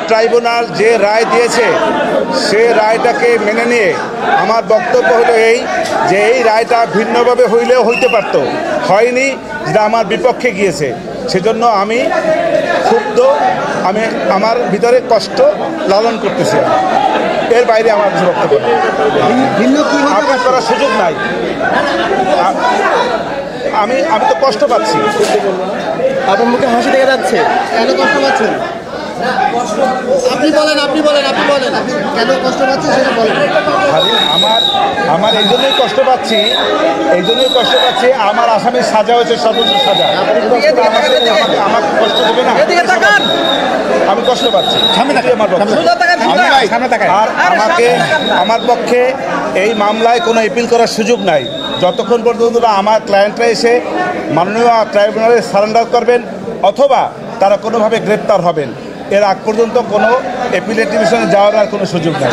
Tribunal যে রায় দিয়েছে সে রায়টাকে মেনে নিয়ে আমার বক্তব্য হলো এই যে এই রায়টা ভিন্নভাবে হইলেও হইতে পারত, হয়নি, যেটা আমার বিপক্ষে গিয়েছে। সেজন্য আমি ক্ষুব্ধ, আমি আমার ভিতরে কষ্ট লালন করতেছি। এর বাইরে আমার কিছু বক্তব্য আঘাত করার সুযোগ নাই। আমি তো কষ্ট পাচ্ছি। আপনার মুখে হাসি দেখা যাচ্ছে, কেন কষ্ট পাচ্ছেন? আপনি বলেন কেন কষ্ট পাচ্ছেন সেটা বলেন। আমার এই জন্যই কষ্ট পাচ্ছি, আমার আসামির সাজা হয়েছে সর্বোচ্চ সাজা। আমাকে কষ্ট দেবে না, আমি কষ্ট পাচ্ছি। আর আমার পক্ষে এই মামলায় কোনো এপিল করার সুযোগ নাই যতক্ষণ পর্যন্ত আমার ক্লায়েন্টরা এসে মাননীয় ট্রাইব্যুনালে সারেন্ডার করবেন অথবা তারা কোনোভাবে গ্রেপ্তার হবেন। এর আগ পর্যন্ত কোনো এপিলের ডিভিশনে যাওয়ার আর কোনো সুযোগ নাই।